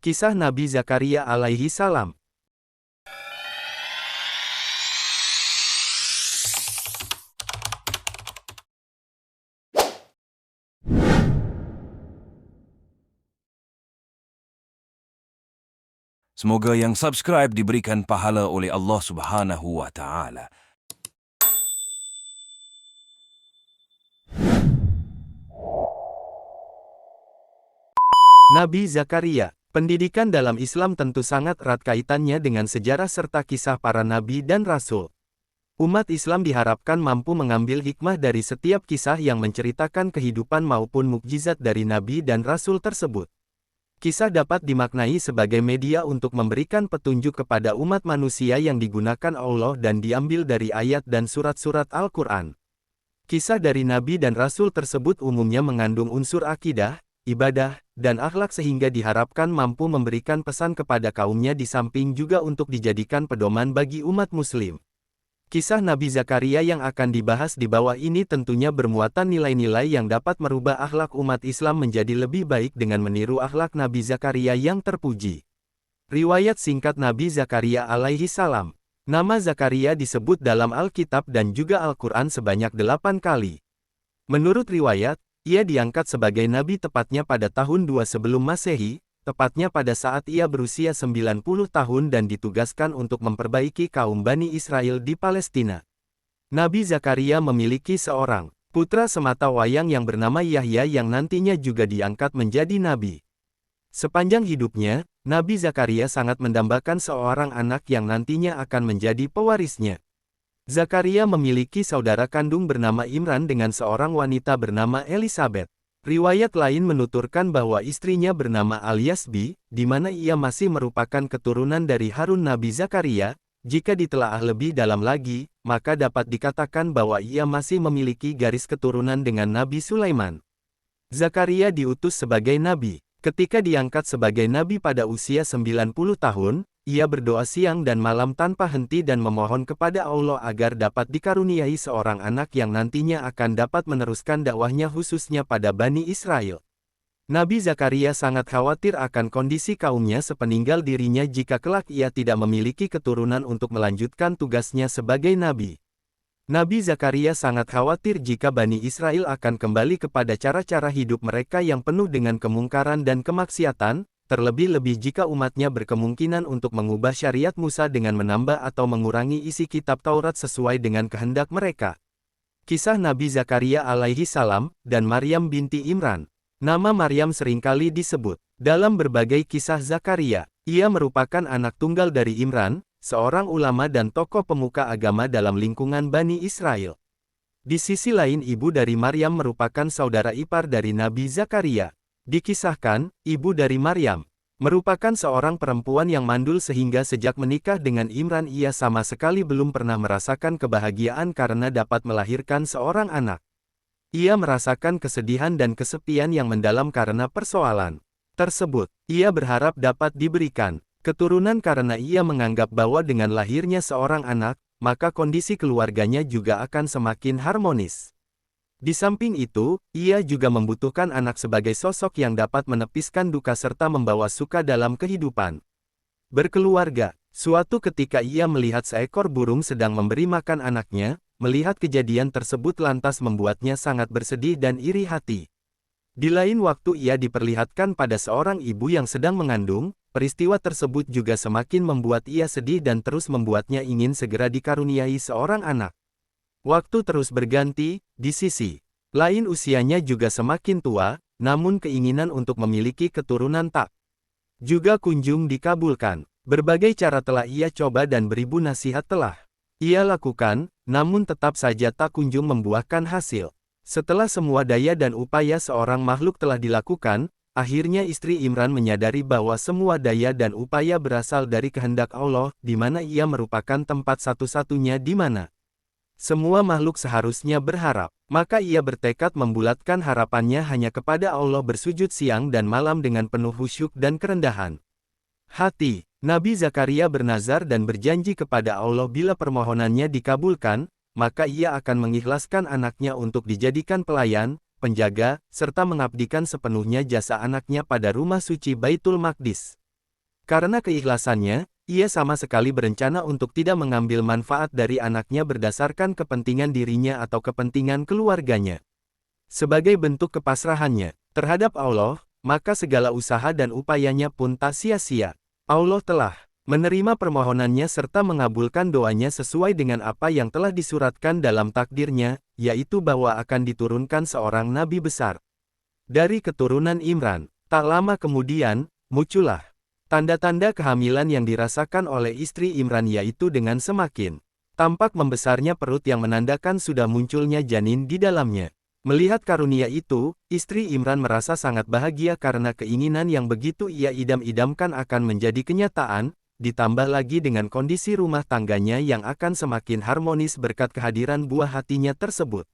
Kisah Nabi Zakaria alaihi salam. Semoga yang subscribe diberikan pahala oleh Allah Subhanahu wa Ta'ala. Nabi Zakaria. Pendidikan dalam Islam tentu sangat erat kaitannya dengan sejarah serta kisah para nabi dan rasul. Umat Islam diharapkan mampu mengambil hikmah dari setiap kisah yang menceritakan kehidupan maupun mukjizat dari nabi dan rasul tersebut. Kisah dapat dimaknai sebagai media untuk memberikan petunjuk kepada umat manusia yang digunakan Allah dan diambil dari ayat dan surat-surat Al-Quran. Kisah dari nabi dan rasul tersebut umumnya mengandung unsur akidah, ibadah, dan akhlak sehingga diharapkan mampu memberikan pesan kepada kaumnya di samping juga untuk dijadikan pedoman bagi umat muslim. Kisah Nabi Zakaria yang akan dibahas di bawah ini tentunya bermuatan nilai-nilai yang dapat merubah akhlak umat Islam menjadi lebih baik dengan meniru akhlak Nabi Zakaria yang terpuji. Riwayat singkat Nabi Zakaria alaihi salam. Nama Zakaria disebut dalam Alkitab dan juga Al-Quran sebanyak 8 kali. Menurut riwayat, ia diangkat sebagai nabi tepatnya pada tahun 2 sebelum Masehi, tepatnya pada saat ia berusia 90 tahun dan ditugaskan untuk memperbaiki kaum Bani Israel di Palestina. Nabi Zakaria memiliki seorang putra semata wayang yang bernama Yahya yang nantinya juga diangkat menjadi nabi. Sepanjang hidupnya, Nabi Zakaria sangat mendambakan seorang anak yang nantinya akan menjadi pewarisnya. Zakaria memiliki saudara kandung bernama Imran dengan seorang wanita bernama Elizabeth. Riwayat lain menuturkan bahwa istrinya bernama Al-Yasbi, di mana ia masih merupakan keturunan dari Harun Nabi Zakaria. Jika ditelaah lebih dalam lagi, maka dapat dikatakan bahwa ia masih memiliki garis keturunan dengan Nabi Sulaiman. Zakaria diutus sebagai nabi. Ketika diangkat sebagai nabi pada usia 90 tahun, ia berdoa siang dan malam tanpa henti dan memohon kepada Allah agar dapat dikaruniai seorang anak yang nantinya akan dapat meneruskan dakwahnya khususnya pada Bani Israel. Nabi Zakaria sangat khawatir akan kondisi kaumnya sepeninggal dirinya jika kelak ia tidak memiliki keturunan untuk melanjutkan tugasnya sebagai nabi. Nabi Zakaria sangat khawatir jika Bani Israel akan kembali kepada cara-cara hidup mereka yang penuh dengan kemungkaran dan kemaksiatan, terlebih-lebih jika umatnya berkemungkinan untuk mengubah syariat Musa dengan menambah atau mengurangi isi kitab Taurat sesuai dengan kehendak mereka. Kisah Nabi Zakaria alaihi salam dan Maryam binti Imran. Nama Maryam seringkali disebut dalam berbagai kisah Zakaria. Ia merupakan anak tunggal dari Imran, seorang ulama dan tokoh pemuka agama dalam lingkungan Bani Israel. Di sisi lain ibu dari Maryam merupakan saudara ipar dari Nabi Zakaria. Dikisahkan, ibu dari Maryam merupakan seorang perempuan yang mandul sehingga sejak menikah dengan Imran ia sama sekali belum pernah merasakan kebahagiaan karena dapat melahirkan seorang anak. Ia merasakan kesedihan dan kesepian yang mendalam karena persoalan tersebut. Ia berharap dapat diberikan keturunan karena ia menganggap bahwa dengan lahirnya seorang anak, maka kondisi keluarganya juga akan semakin harmonis. Di samping itu, ia juga membutuhkan anak sebagai sosok yang dapat menepiskan duka serta membawa suka dalam kehidupan berkeluarga. Suatu ketika ia melihat seekor burung sedang memberi makan anaknya, melihat kejadian tersebut lantas membuatnya sangat bersedih dan iri hati. Di lain waktu ia diperlihatkan pada seorang ibu yang sedang mengandung. Peristiwa tersebut juga semakin membuat ia sedih dan terus membuatnya ingin segera dikaruniai seorang anak. Waktu terus berganti, di sisi lain usianya juga semakin tua, namun keinginan untuk memiliki keturunan tak juga kunjung dikabulkan. Berbagai cara telah ia coba dan beribu nasihat telah ia lakukan, namun tetap saja tak kunjung membuahkan hasil. Setelah semua daya dan upaya seorang makhluk telah dilakukan, akhirnya istri Imran menyadari bahwa semua daya dan upaya berasal dari kehendak Allah, di mana ia merupakan tempat satu-satunya di mana semua makhluk seharusnya berharap. Maka ia bertekad membulatkan harapannya hanya kepada Allah bersujud siang dan malam dengan penuh khusyuk dan kerendahan hati. Nabi Zakaria bernazar dan berjanji kepada Allah bila permohonannya dikabulkan, maka ia akan mengikhlaskan anaknya untuk dijadikan pelayan, penjaga, serta mengabdikan sepenuhnya jasa anaknya pada rumah suci Baitul Maqdis. Karena keikhlasannya, ia sama sekali berencana untuk tidak mengambil manfaat dari anaknya berdasarkan kepentingan dirinya atau kepentingan keluarganya. Sebagai bentuk kepasrahannya terhadap Allah, maka segala usaha dan upayanya pun tak sia-sia. Allah telah menerima permohonannya serta mengabulkan doanya sesuai dengan apa yang telah disuratkan dalam takdirnya, yaitu bahwa akan diturunkan seorang nabi besar dari keturunan Imran. Tak lama kemudian, muncullah tanda-tanda kehamilan yang dirasakan oleh istri Imran, yaitu dengan semakin tampak membesarnya perut yang menandakan sudah munculnya janin di dalamnya. Melihat karunia itu, istri Imran merasa sangat bahagia karena keinginan yang begitu ia idam-idamkan akan menjadi kenyataan, ditambah lagi dengan kondisi rumah tangganya yang akan semakin harmonis berkat kehadiran buah hatinya tersebut.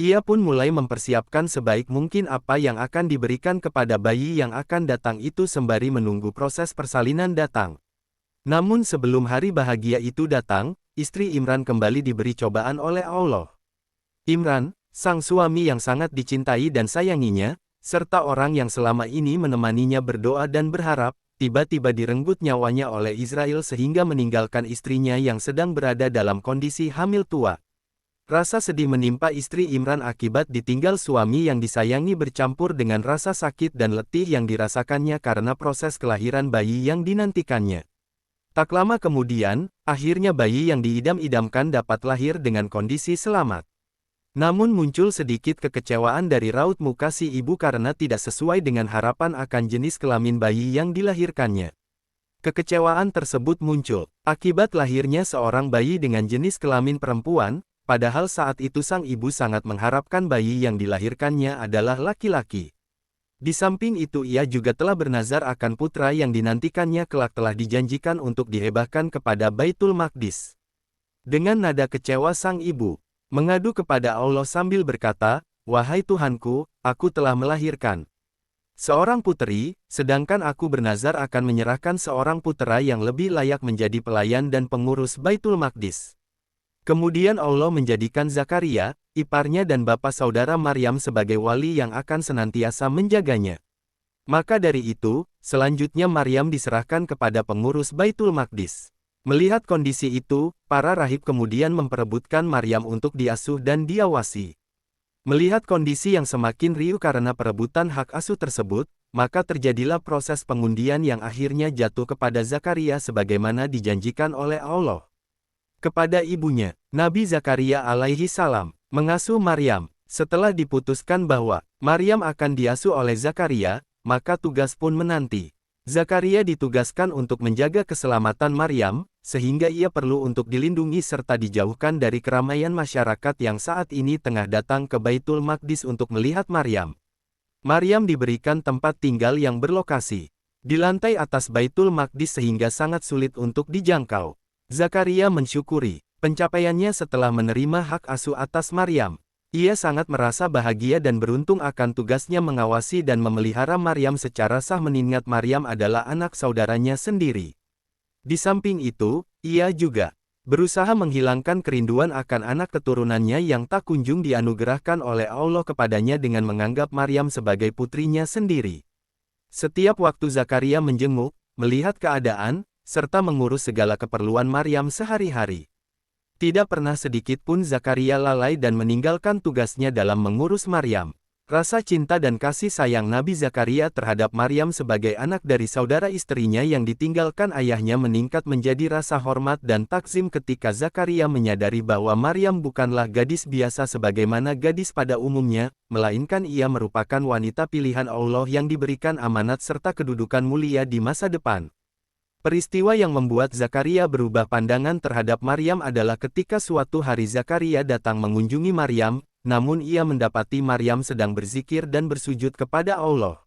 Ia pun mulai mempersiapkan sebaik mungkin apa yang akan diberikan kepada bayi yang akan datang itu sembari menunggu proses persalinan datang. Namun sebelum hari bahagia itu datang, istri Imran kembali diberi cobaan oleh Allah. Imran, sang suami yang sangat dicintai dan sayanginya, serta orang yang selama ini menemaninya berdoa dan berharap, tiba-tiba direnggut nyawanya oleh Israel sehingga meninggalkan istrinya yang sedang berada dalam kondisi hamil tua. Rasa sedih menimpa istri Imran akibat ditinggal suami yang disayangi bercampur dengan rasa sakit dan letih yang dirasakannya karena proses kelahiran bayi yang dinantikannya. Tak lama kemudian, akhirnya bayi yang diidam-idamkan dapat lahir dengan kondisi selamat. Namun muncul sedikit kekecewaan dari raut muka si ibu karena tidak sesuai dengan harapan akan jenis kelamin bayi yang dilahirkannya. Kekecewaan tersebut muncul akibat lahirnya seorang bayi dengan jenis kelamin perempuan, padahal saat itu sang ibu sangat mengharapkan bayi yang dilahirkannya adalah laki-laki. Di samping itu ia juga telah bernazar akan putra yang dinantikannya kelak telah dijanjikan untuk dihebahkan kepada Baitul Maqdis. Dengan nada kecewa sang ibu mengadu kepada Allah sambil berkata, "Wahai Tuhanku, aku telah melahirkan seorang puteri, sedangkan aku bernazar akan menyerahkan seorang putera yang lebih layak menjadi pelayan dan pengurus Baitul Maqdis." Kemudian Allah menjadikan Zakaria, iparnya dan bapa saudara Maryam sebagai wali yang akan senantiasa menjaganya. Maka dari itu, selanjutnya Maryam diserahkan kepada pengurus Baitul Maqdis. Melihat kondisi itu, para rahib kemudian memperebutkan Maryam untuk diasuh dan diawasi. Melihat kondisi yang semakin riuh karena perebutan hak asuh tersebut, maka terjadilah proses pengundian yang akhirnya jatuh kepada Zakaria sebagaimana dijanjikan oleh Allah kepada ibunya. Nabi Zakaria alaihi salam mengasuh Maryam. Setelah diputuskan bahwa Maryam akan diasuh oleh Zakaria, maka tugas pun menanti. Zakaria ditugaskan untuk menjaga keselamatan Maryam, sehingga ia perlu untuk dilindungi serta dijauhkan dari keramaian masyarakat yang saat ini tengah datang ke Baitul Maqdis untuk melihat Maryam. Maryam diberikan tempat tinggal yang berlokasi di lantai atas Baitul Maqdis sehingga sangat sulit untuk dijangkau. Zakaria mensyukuri pencapaiannya setelah menerima hak asuh atas Maryam. Ia sangat merasa bahagia dan beruntung akan tugasnya mengawasi dan memelihara Maryam secara sah mengingat Maryam adalah anak saudaranya sendiri. Di samping itu, ia juga berusaha menghilangkan kerinduan akan anak keturunannya yang tak kunjung dianugerahkan oleh Allah kepadanya dengan menganggap Maryam sebagai putrinya sendiri. Setiap waktu Zakaria menjenguk, melihat keadaan, serta mengurus segala keperluan Maryam sehari-hari. Tidak pernah sedikit pun Zakaria lalai dan meninggalkan tugasnya dalam mengurus Maryam. Rasa cinta dan kasih sayang Nabi Zakaria terhadap Maryam sebagai anak dari saudara istrinya yang ditinggalkan ayahnya meningkat menjadi rasa hormat dan takzim ketika Zakaria menyadari bahwa Maryam bukanlah gadis biasa sebagaimana gadis pada umumnya, melainkan ia merupakan wanita pilihan Allah yang diberikan amanat serta kedudukan mulia di masa depan. Peristiwa yang membuat Zakaria berubah pandangan terhadap Maryam adalah ketika suatu hari Zakaria datang mengunjungi Maryam, namun ia mendapati Maryam sedang berzikir dan bersujud kepada Allah.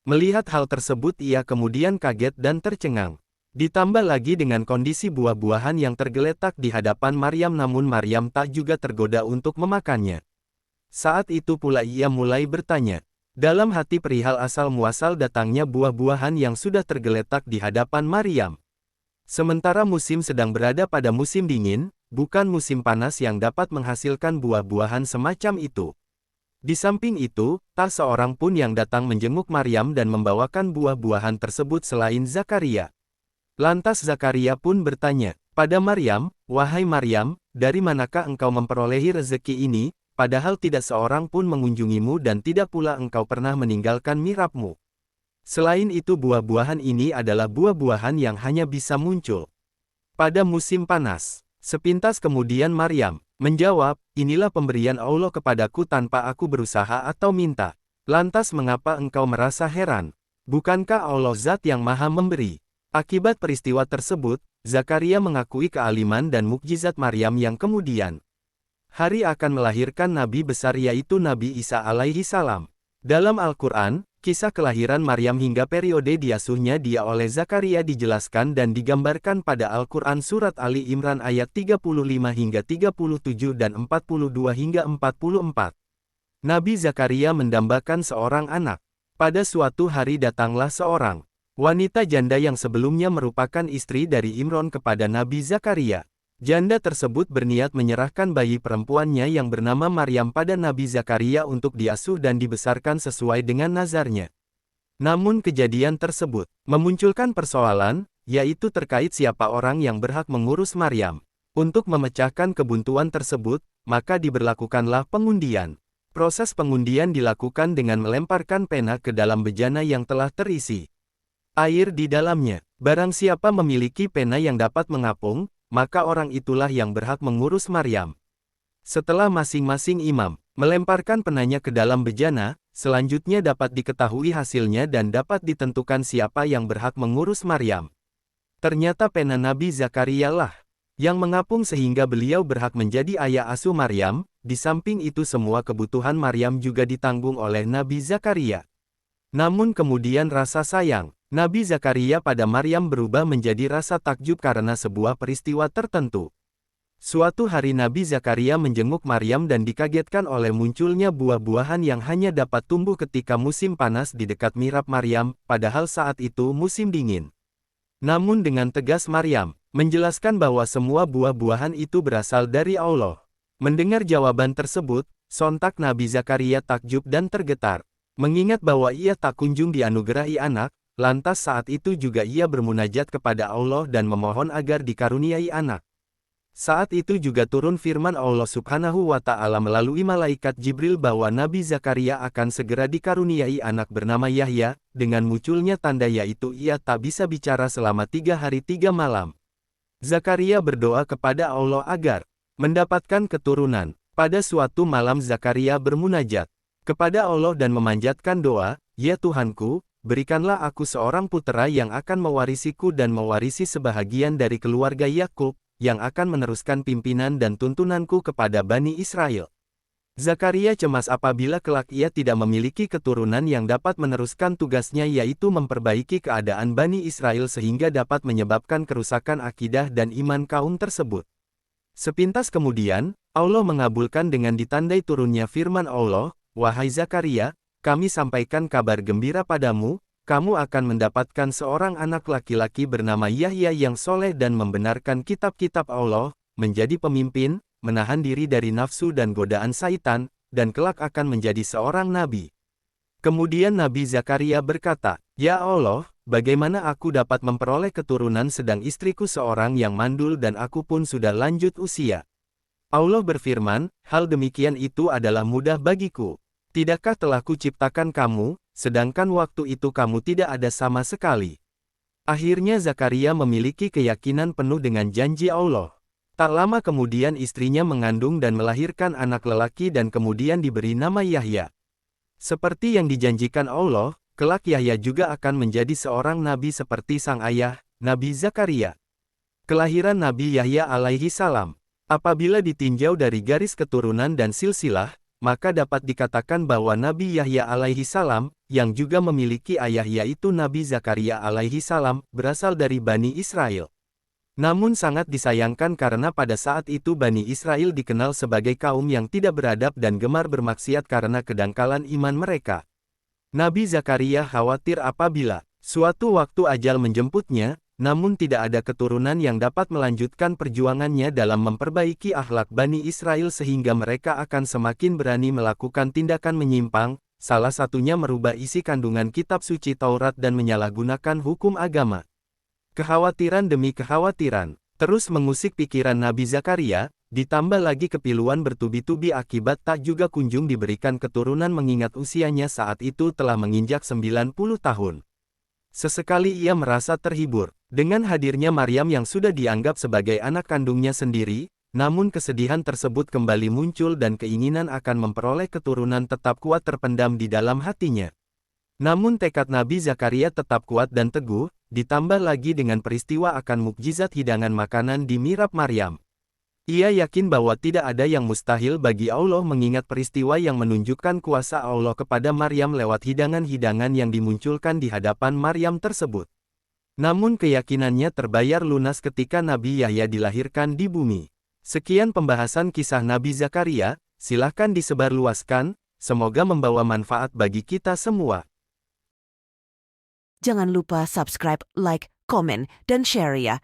Melihat hal tersebut ia kemudian kaget dan tercengang. Ditambah lagi dengan kondisi buah-buahan yang tergeletak di hadapan Maryam namun Maryam tak juga tergoda untuk memakannya. Saat itu pula ia mulai bertanya dalam hati perihal asal-muasal datangnya buah-buahan yang sudah tergeletak di hadapan Maryam. Sementara musim sedang berada pada musim dingin, bukan musim panas yang dapat menghasilkan buah-buahan semacam itu. Di samping itu, tak seorang pun yang datang menjenguk Maryam dan membawakan buah-buahan tersebut selain Zakaria. Lantas Zakaria pun bertanya, pada Maryam, "Wahai Maryam, dari manakah engkau memperolehi rezeki ini, padahal tidak seorang pun mengunjungimu dan tidak pula engkau pernah meninggalkan mihrabmu? Selain itu buah-buahan ini adalah buah-buahan yang hanya bisa muncul pada musim panas." Sepintas kemudian Maryam menjawab, "Inilah pemberian Allah kepadaku tanpa aku berusaha atau minta. Lantas mengapa engkau merasa heran? Bukankah Allah Zat yang Maha Memberi?" Akibat peristiwa tersebut, Zakaria mengakui kealiman dan mukjizat Maryam yang kemudian hari akan melahirkan Nabi besar yaitu Nabi Isa alaihi salam. Dalam Al-Quran, kisah kelahiran Maryam hingga periode diasuhnya dia oleh Zakaria dijelaskan dan digambarkan pada Al-Quran Surat Ali Imran ayat 35 hingga 37 dan 42 hingga 44. Nabi Zakaria mendambakan seorang anak. Pada suatu hari datanglah seorang wanita janda yang sebelumnya merupakan istri dari Imron kepada Nabi Zakaria. Janda tersebut berniat menyerahkan bayi perempuannya yang bernama Maryam pada Nabi Zakaria untuk diasuh dan dibesarkan sesuai dengan nazarnya. Namun kejadian tersebut memunculkan persoalan, yaitu terkait siapa orang yang berhak mengurus Maryam. Untuk memecahkan kebuntuan tersebut, maka diberlakukanlah pengundian. Proses pengundian dilakukan dengan melemparkan pena ke dalam bejana yang telah terisi air di dalamnya. Barang siapa memiliki pena yang dapat mengapung, maka orang itulah yang berhak mengurus Maryam. Setelah masing-masing imam melemparkan penanya ke dalam bejana, selanjutnya dapat diketahui hasilnya dan dapat ditentukan siapa yang berhak mengurus Maryam. Ternyata pena Nabi Zakaria lah yang mengapung sehingga beliau berhak menjadi ayah asuh Maryam. Di samping itu semua kebutuhan Maryam juga ditanggung oleh Nabi Zakaria. Namun kemudian rasa sayang Nabi Zakaria pada Maryam berubah menjadi rasa takjub karena sebuah peristiwa tertentu. Suatu hari Nabi Zakaria menjenguk Maryam dan dikagetkan oleh munculnya buah-buahan yang hanya dapat tumbuh ketika musim panas di dekat mihrab Maryam, padahal saat itu musim dingin. Namun dengan tegas Maryam menjelaskan bahwa semua buah-buahan itu berasal dari Allah. Mendengar jawaban tersebut, sontak Nabi Zakaria takjub dan tergetar. Mengingat bahwa ia tak kunjung dianugerahi anak, lantas saat itu juga ia bermunajat kepada Allah dan memohon agar dikaruniai anak. Saat itu juga turun firman Allah Subhanahu wa Ta'ala melalui malaikat Jibril bahwa Nabi Zakaria akan segera dikaruniai anak bernama Yahya, dengan munculnya tanda yaitu ia tak bisa bicara selama 3 hari 3 malam. Zakaria berdoa kepada Allah agar mendapatkan keturunan. Pada suatu malam Zakaria bermunajat kepada Allah dan memanjatkan doa, "Ya Tuhanku, berikanlah aku seorang putera yang akan mewarisiku dan mewarisi sebahagian dari keluarga Yakub, yang akan meneruskan pimpinan dan tuntunanku kepada Bani Israel." Zakaria cemas apabila kelak ia tidak memiliki keturunan yang dapat meneruskan tugasnya yaitu memperbaiki keadaan Bani Israel sehingga dapat menyebabkan kerusakan akidah dan iman kaum tersebut. Sepintas kemudian, Allah mengabulkan dengan ditandai turunnya firman Allah, "Wahai Zakaria, kami sampaikan kabar gembira padamu, kamu akan mendapatkan seorang anak laki-laki bernama Yahya yang soleh dan membenarkan kitab-kitab Allah, menjadi pemimpin, menahan diri dari nafsu dan godaan syaitan, dan kelak akan menjadi seorang nabi." Kemudian Nabi Zakaria berkata, "Ya Allah, bagaimana aku dapat memperoleh keturunan sedang istriku seorang yang mandul dan aku pun sudah lanjut usia?" Allah berfirman, "Hal demikian itu adalah mudah bagiku. Tidakkah telah kuciptakan kamu, sedangkan waktu itu kamu tidak ada sama sekali?" Akhirnya Zakaria memiliki keyakinan penuh dengan janji Allah. Tak lama kemudian istrinya mengandung dan melahirkan anak lelaki dan kemudian diberi nama Yahya. Seperti yang dijanjikan Allah, kelak Yahya juga akan menjadi seorang nabi seperti sang ayah, Nabi Zakaria. Kelahiran Nabi Yahya alaihi salam. Apabila ditinjau dari garis keturunan dan silsilah, maka dapat dikatakan bahwa Nabi Yahya alaihi salam, yang juga memiliki ayah yaitu Nabi Zakaria alaihi salam, berasal dari Bani Israel. Namun sangat disayangkan karena pada saat itu Bani Israel dikenal sebagai kaum yang tidak beradab dan gemar bermaksiat karena kedangkalan iman mereka. Nabi Zakaria khawatir apabila suatu waktu ajal menjemputnya, namun tidak ada keturunan yang dapat melanjutkan perjuangannya dalam memperbaiki akhlak Bani Israel sehingga mereka akan semakin berani melakukan tindakan menyimpang, salah satunya merubah isi kandungan kitab suci Taurat dan menyalahgunakan hukum agama. Kekhawatiran demi kekhawatiran terus mengusik pikiran Nabi Zakaria, ditambah lagi kepiluan bertubi-tubi akibat tak juga kunjung diberikan keturunan mengingat usianya saat itu telah menginjak 90 tahun. Sesekali ia merasa terhibur dengan hadirnya Maryam yang sudah dianggap sebagai anak kandungnya sendiri, namun kesedihan tersebut kembali muncul dan keinginan akan memperoleh keturunan tetap kuat terpendam di dalam hatinya. Namun tekad Nabi Zakaria tetap kuat dan teguh, ditambah lagi dengan peristiwa akan mukjizat hidangan makanan di Mihrab Maryam. Ia yakin bahwa tidak ada yang mustahil bagi Allah mengingat peristiwa yang menunjukkan kuasa Allah kepada Maryam lewat hidangan-hidangan yang dimunculkan di hadapan Maryam tersebut. Namun keyakinannya terbayar lunas ketika Nabi Yahya dilahirkan di bumi. Sekian pembahasan kisah Nabi Zakaria, silahkan disebarluaskan, semoga membawa manfaat bagi kita semua. Jangan lupa subscribe, like, komen, dan share ya.